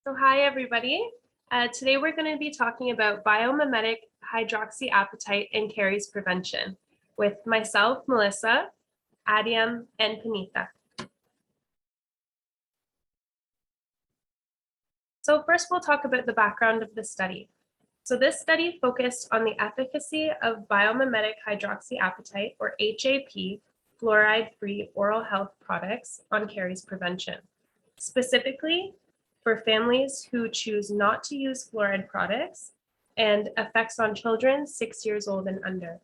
So hi, everybody. Today we're going to be talking about biomimetic hydroxyapatite and caries prevention with myself, Melissa, Adiam, and Panita. So first we'll talk about the background of the study. So this study focused on the efficacy of biomimetic hydroxyapatite, or HAP, fluoride-free oral health products on caries prevention. Specifically, for families who choose not to use fluoride products and effects on children 6 years old and under.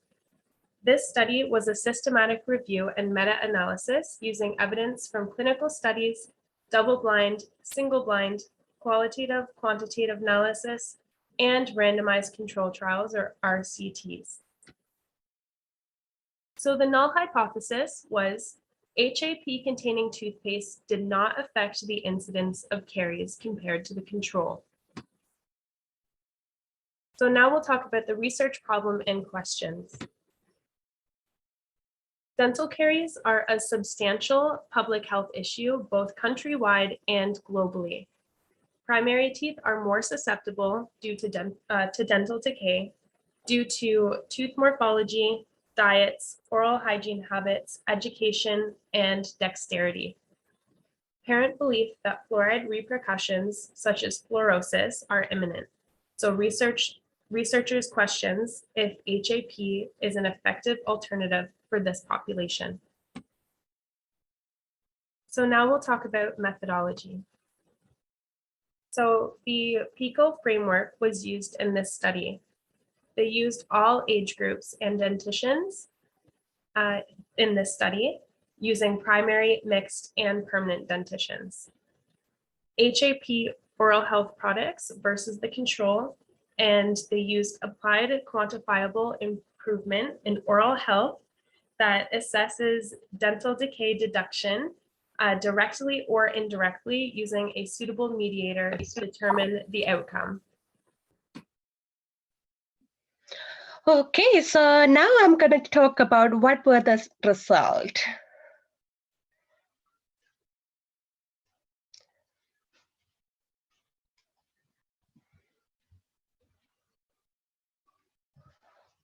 This study was a systematic review and meta-analysis using evidence from clinical studies, double-blind, single-blind, qualitative, quantitative analysis, and randomized control trials, or RCTs. So the null hypothesis was HAP-containing toothpaste did not affect the incidence of caries compared to the control. So now we'll talk about the research problem and questions. Dental caries are a substantial public health issue, both countrywide and globally. Primary teeth are more susceptible due to dental decay due to tooth morphology, diets, oral hygiene habits, education, and dexterity. Parent belief that fluoride repercussions, such as fluorosis, are imminent. So researchers questions if HAP is an effective alternative for this population. So now we'll talk about methodology. So the PICO framework was used in this study. They used all age groups and denticians in this study, using primary, mixed, and permanent dentitions. HAP oral health products versus the control, and they used applied quantifiable improvement in oral health that assesses dental decay deduction directly or indirectly using a suitable mediator to determine the outcome. Okay, so now I'm going to talk about what were the results.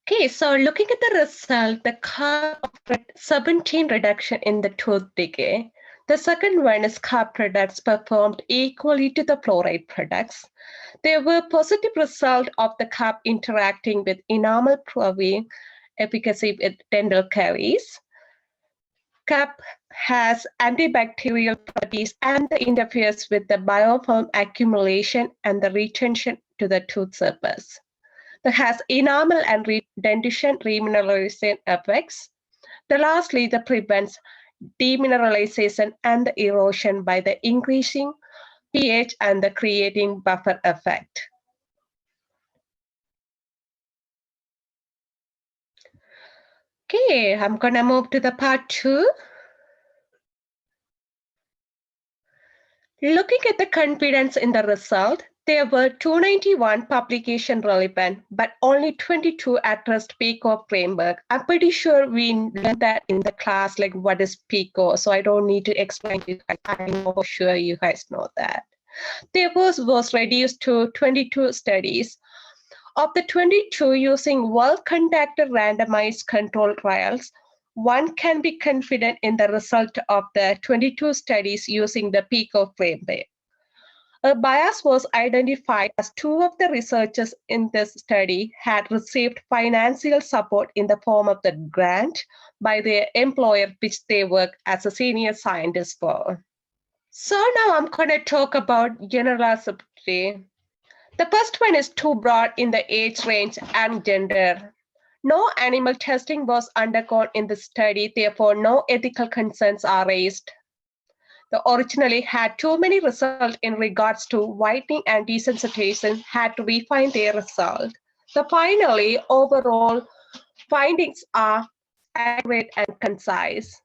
Okay, so looking at the result, the curve of 17 reduction in the tooth decay. The second one is CAP products performed equally to the fluoride products. There were positive results of the CAP interacting with enamel proving efficacy with dental caries. CAP has antibacterial properties and interferes with the biofilm accumulation and the retention to the tooth surface. That has enamel and dentition remineralization effects. Lastly, that prevents demineralization and the erosion by the increasing pH and the creating buffer effect. Okay, I'm gonna move to the part 2. Looking at the confidence in the result, there were 291 publication relevant, but only 22 addressed PICO framework. I'm pretty sure we learned that in the class, like what is PICO, so I don't need to explain to you guys. I know for sure you guys know that. There was reduced to 22 studies. Of the 22 using well-conducted randomized control trials, one can be confident in the result of the 22 studies using the PICO framework. A bias was identified as 2 of the researchers in this study had received financial support in the form of the grant by their employer, which they work as a senior scientist for. So now I'm going to talk about generalizability. The first one is too broad in the age range and gender. No animal testing was undergone in the study, therefore no ethical concerns are raised. The originally had too many results in regards to whitening and desensitization had to refine their result. So finally, overall findings are accurate and concise.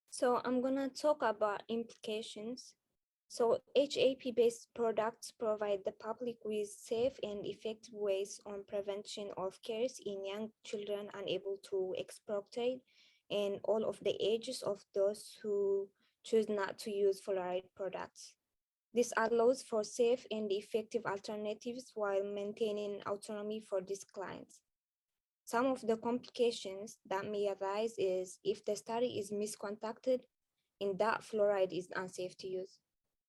So I'm gonna talk about implications. So HAP-based products provide the public with safe and effective ways on prevention of caries in young children unable to expurgate and all of the ages of those who choose not to use fluoride products. This allows for safe and effective alternatives while maintaining autonomy for these clients. Some of the complications that may arise is if the study is misconducted and that fluoride is unsafe to use.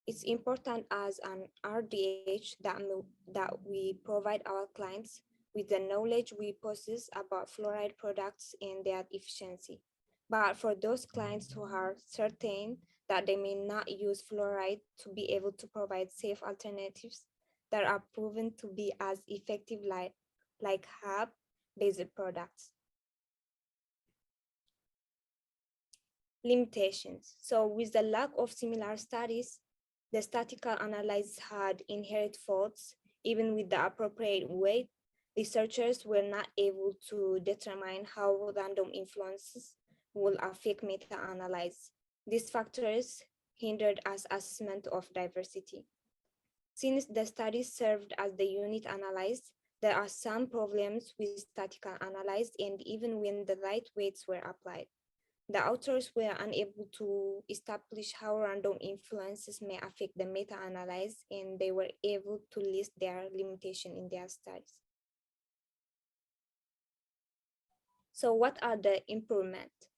It's important as an RDH that we provide our clients with the knowledge we possess about fluoride products and their efficiency. But for those clients who are certain that they may not use fluoride to be able to provide safe alternatives that are proven to be as effective like HAB-based products. Limitations. So with the lack of similar studies, the statistical analysis had inherent faults. Even with the appropriate weight, researchers were not able to determine how random influences will affect meta-analysis. These factors hindered us assessment of diversity. Since the study served as the unit analyzed, there are some problems with statistical analysis and even when the right weights were applied. The authors were unable to establish how random influences may affect the meta-analysis, and they were able to list their limitation in their studies. So what are the improvements?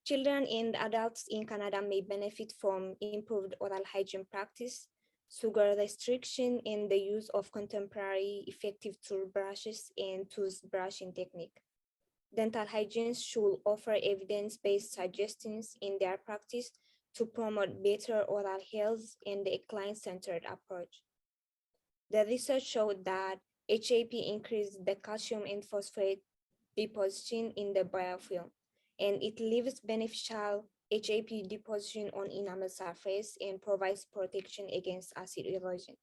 Children and adults in Canada may benefit from improved oral hygiene practice, sugar restriction, and the use of contemporary effective toothbrushes and toothbrushing technique. Dental hygienists should offer evidence-based suggestions in their practice to promote better oral health and a client-centered approach. The research showed that HAP increased the calcium and phosphate deposition in the biofilm, and it leaves beneficial HAP deposition on enamel surface and provides protection against acid erosion.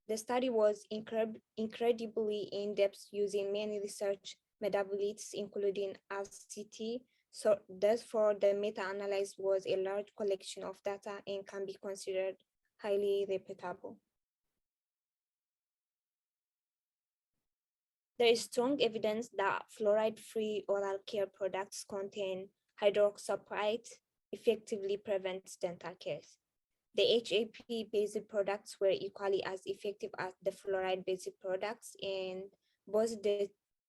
The study was incredibly in-depth using many research metabolites, including RCT. So therefore, the meta-analysis was a large collection of data and can be considered highly reputable. There is strong evidence that fluoride-free oral care products contain hydroxyapatite effectively prevents dental caries. The HAP-based products were equally as effective as the fluoride-based products, and both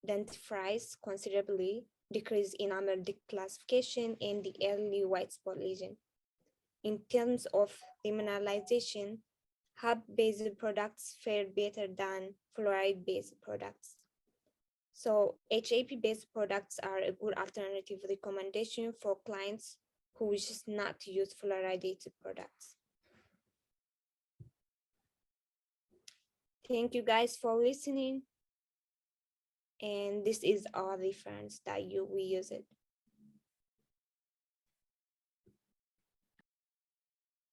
dentifrice considerably decreased enamel declassification and the early white spot lesion. In terms of demineralization, HAP-based products fared better than fluoride-based products. So HAP-based products are a good alternative recommendation for clients who wish not to use fluoridated products. Thank you guys for listening. And this is our reference that we use it.